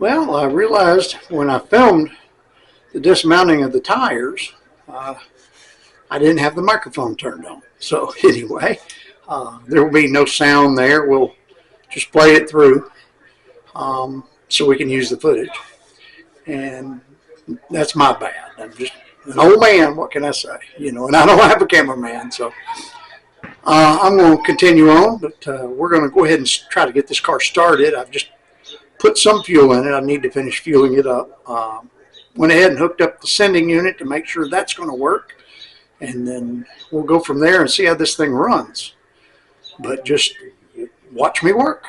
Well, I realized when I filmed the dismounting of the tires, I didn't have the microphone turned on. So anyway, there will be no sound there. We'll just play it through so we can use the footage. And that's my bad. I'm just an old man. What can I say? You know, and I don't have a cameraman, so I'm going to continue on. But we're going to go ahead and try to get this car started. I've just put some fuel in it. I need to finish fueling it up. Went ahead and hooked up the sending unit to make sure that's going to work. And then we'll go from there and see how this thing runs. But just watch me work.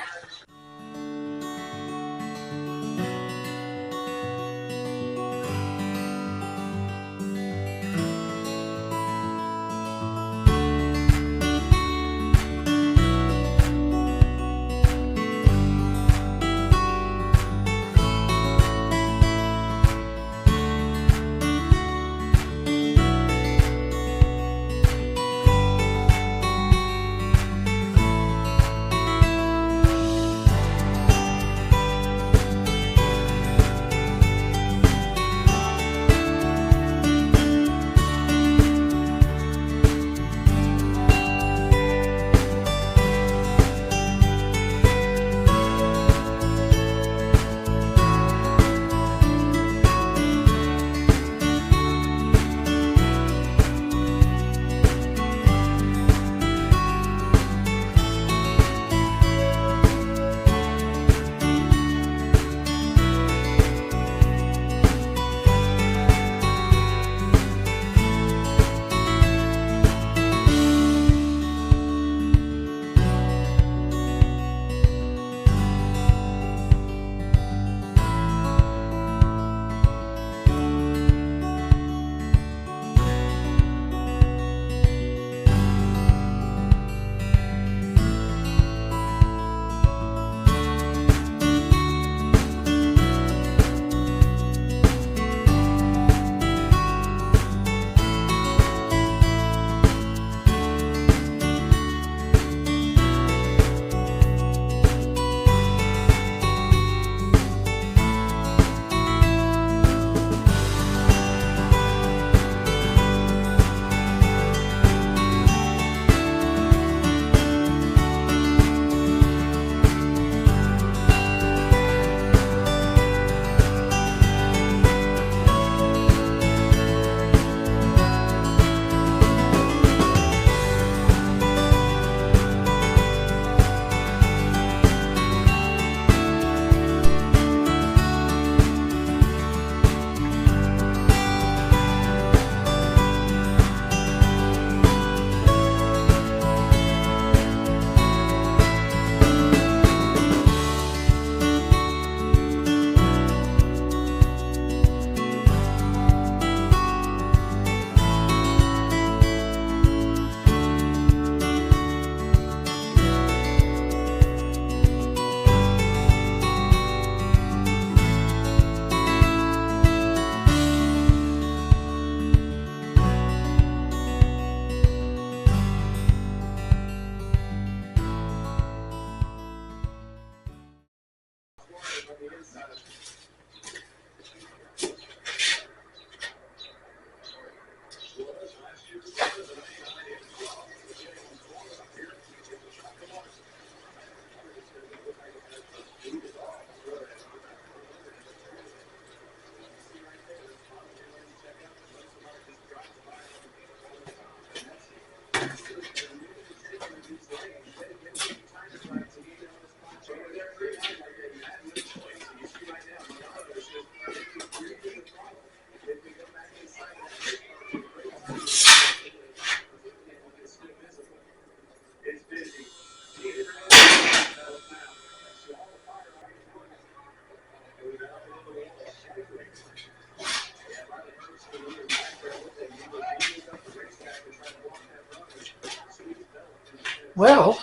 Well,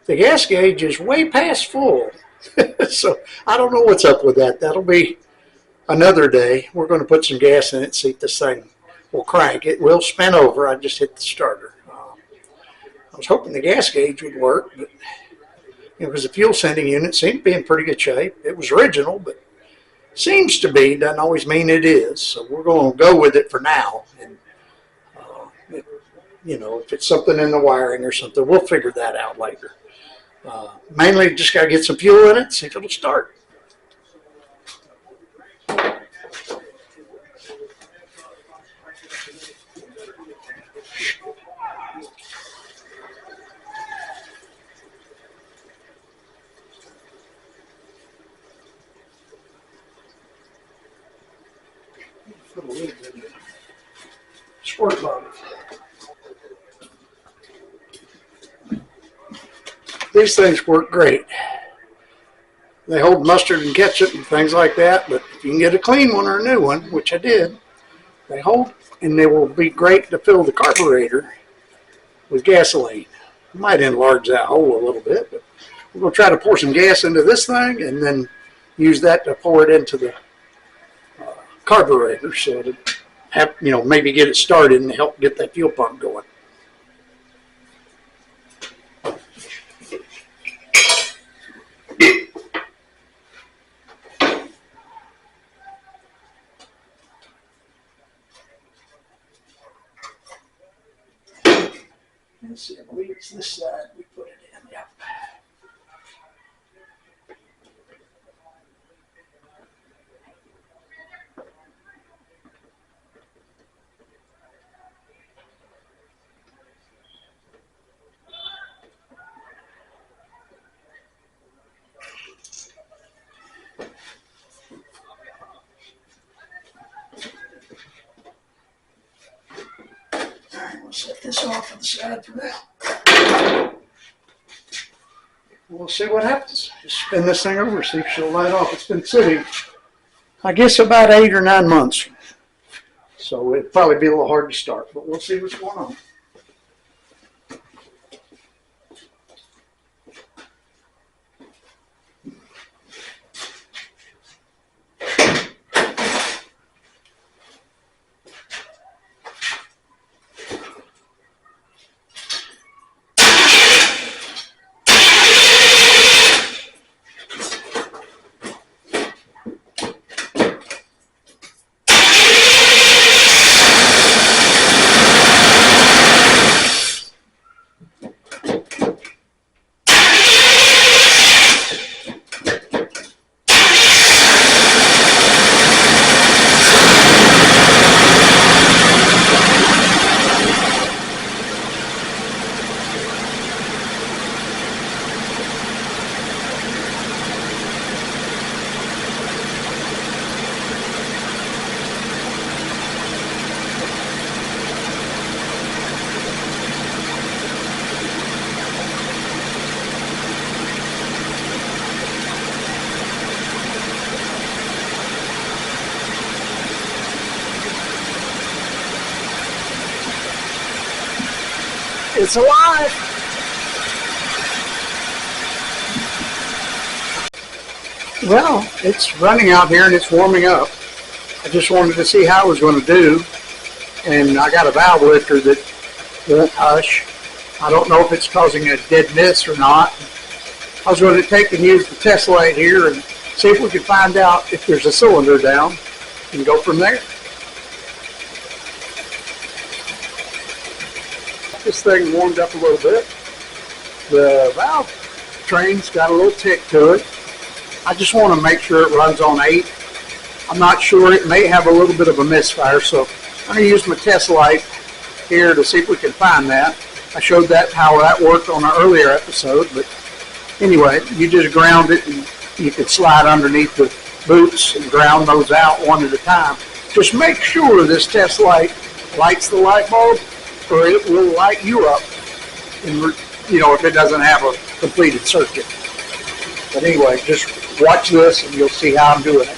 the gas gauge is way past full. So I don't know what's up with that. That'll be another day. We're going to put some gas in it, see if this thing will crank. It will spin over. I just hit the starter. I was hoping the gas gauge would work, but It was a fuel sending unit, seemed to be in pretty good shape. It was original, but seems to be, doesn't always mean it is. So we're going to go with it for now. And, if it's something in the wiring or something, we'll figure that out later. Mainly just got to get some fuel in it, see if it'll start. Put a little bit of squirt bottle. These things work great. They hold mustard and ketchup and things like that, but if you can get a clean one or a new one, which I did, they hold, and they will be great to fill the carburetor with gasoline. I might enlarge that hole a little bit, but we're going to try to pour some gas into this thing and then use that to pour it into the carburetor so to have, maybe get it started and help get that fuel pump going. Let's see, I believe it's this side we put it in. Yep. We'll set this off on the side for now. We'll see what happens. Just spin this thing over, see if she'll light off. It's been sitting, I guess, about 8 or 9 months. So it'll probably be a little hard to start, but we'll see what's going on. It's alive. Well, it's running out here and it's warming up. I just wanted to see how it was going to do. And I got a valve lifter that won't hush. I don't know if it's causing a dead miss or not. I was going to take and use the test light here and see if we could find out if there's a cylinder down and go from there. This thing warmed up a little bit. The valve train's got a little tick to it. I just want to make sure it runs on 8. I'm not sure, it may have a little bit of a misfire, so I'm going to use my test light here to see if we can find that. I showed that how that worked on an earlier episode, but anyway, you just ground it and you can slide underneath the boots and ground those out one at a time. Just make sure this test light lights the light bulb, or it will light you up, and if it doesn't have a completed circuit. But anyway, just watch this and you'll see how I'm doing it.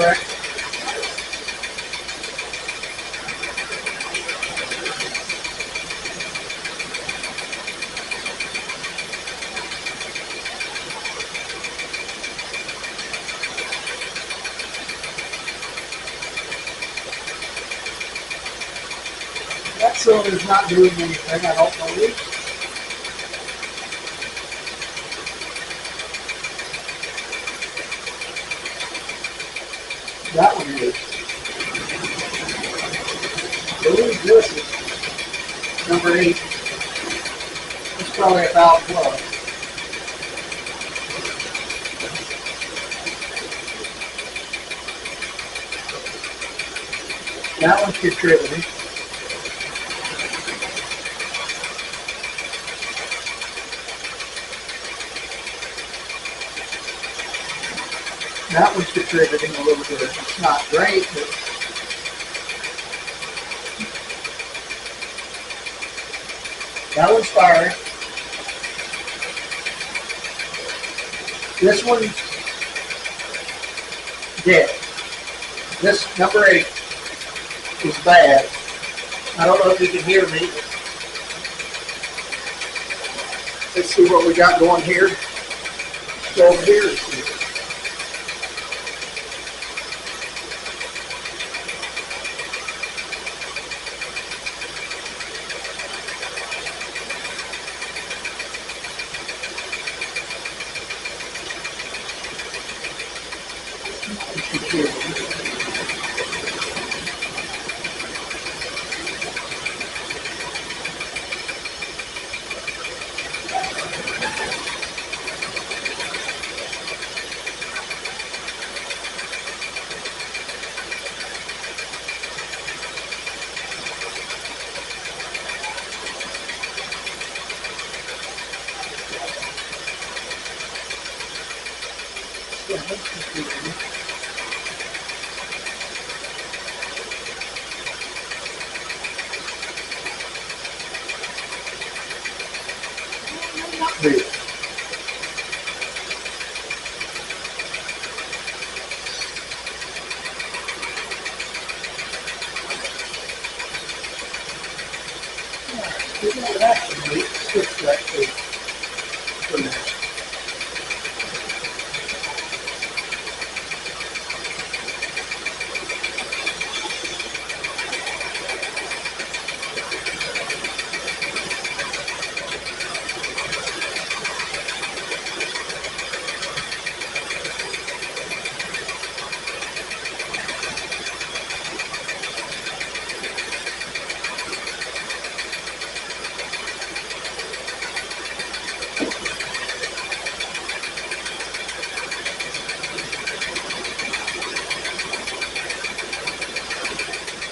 Okay. cylinder's not doing anything, I don't believe. That one is. I believe this is number 8. It's probably a valve plug. That one's contributing. That one's contributing a little bit. It's not great, but that one's firing. This one's dead. This number 8 is bad. I don't know if you can hear me. Let's see what we got going here. Go over here.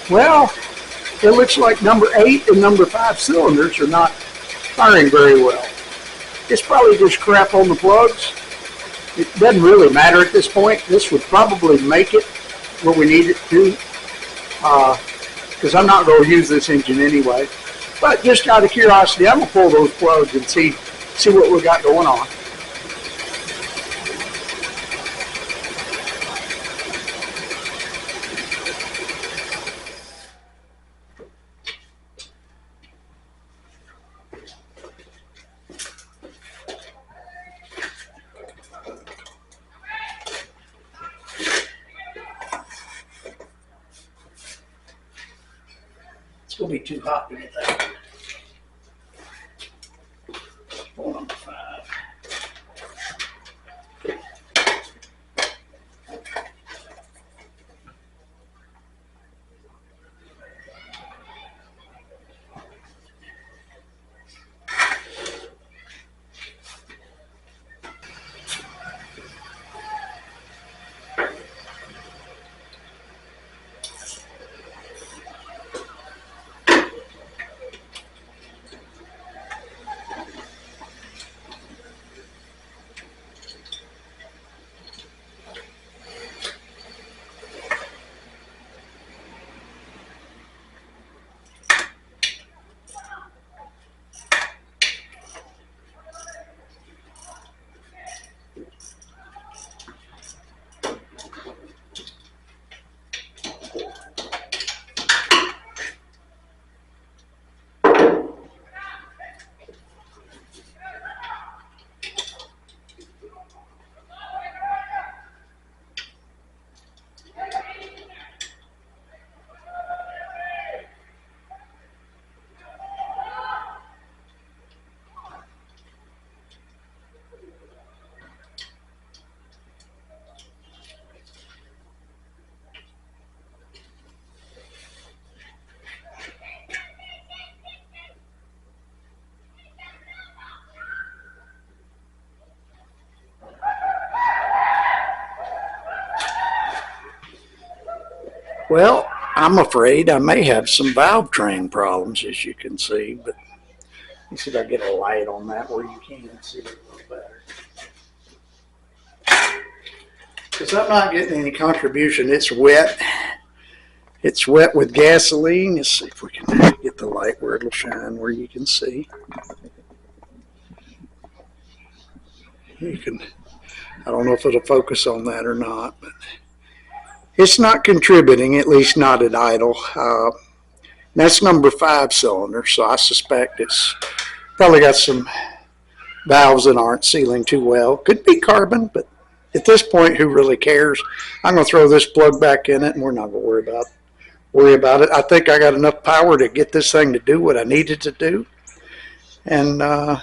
Well, it looks like number 8 and number 5 cylinders are not firing very well. It's probably just crap on the plugs. It doesn't really matter at this point. This would probably make it where we need it to, because I'm not going to use this engine anyway. But just out of curiosity, I'm going to pull those plugs and see what we got going on. It's going to be too hot to get that. Hold on, 5. Well, I'm afraid I may have some valve train problems, as you can see, but let me see if I get a light on that where you can see it a little better. Because I'm not getting any contribution. It's wet. It's wet with gasoline. Let's see if we can get the light where it'll shine where you can see. You can, I don't know if it'll focus on that or not, but it's not contributing, at least not at idle. That's number 5 cylinder, so I suspect it's probably got some valves that aren't sealing too well. Could be carbon, but at this point, who really cares? I'm going to throw this plug back in it, and we're not going to worry about it. I think I got enough power to get this thing to do what I needed to do. And I'll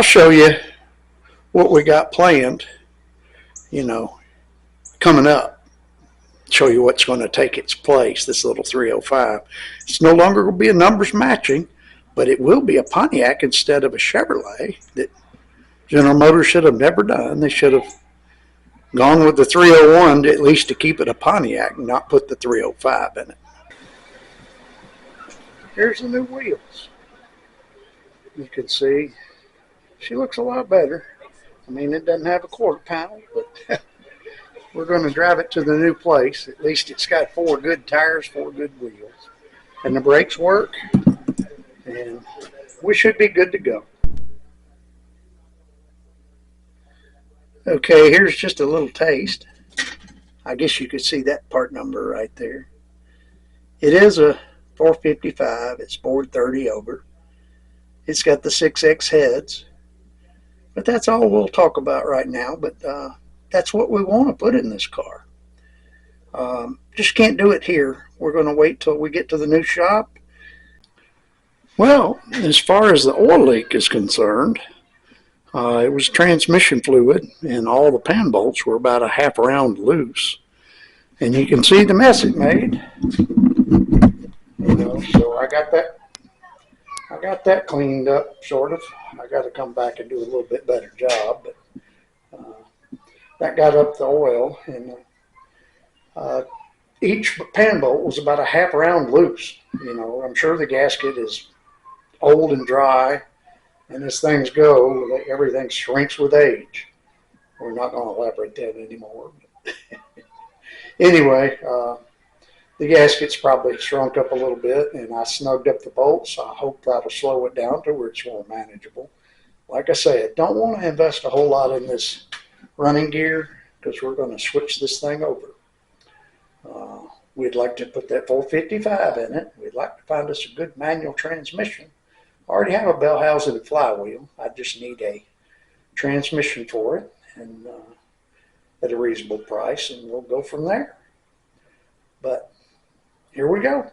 show you what we got planned, coming up. Show you what's going to take its place, this little 305. It's no longer going to be a numbers matching, but it will be a Pontiac instead of a Chevrolet that General Motors should have never done. They should have gone with the 301 to, at least to keep it a Pontiac and not put the 305 in it. Here's the new wheels. You can see she looks a lot better. I mean, it doesn't have a quarter panel, but we're going to drive it to the new place. At least it's got 4 good tires, 4 good wheels. And the brakes work. And we should be good to go. Okay, here's just a little taste. I guess you could see that part number right there. It is a 455. It's bored 30 over. It's got the 6X heads. But that's all we'll talk about right now. But that's what we want to put in this car. Just can't do it here. We're going to wait till we get to the new shop. Well, as far as the oil leak is concerned, it was transmission fluid, and all the pan bolts were about a half round loose. And you can see the mess it made. So I got that cleaned up, sort of. I got to come back and do a little bit better job, but that got up the oil, and each pan bolt was about a half round loose. I'm sure the gasket is old and dry, and as things go, everything shrinks with age. We're not going to elaborate that anymore. Anyway, the gasket's probably shrunk up a little bit, and I snugged up the bolts. I hope that'll slow it down to where it's more manageable. Like I said, don't want to invest a whole lot in this running gear because we're going to switch this thing over. We'd like to put that 455 in it. We'd like to find us a good manual transmission. I already have a bell housing and flywheel. I just need a transmission for it, and at a reasonable price, and we'll go from there. But here we go.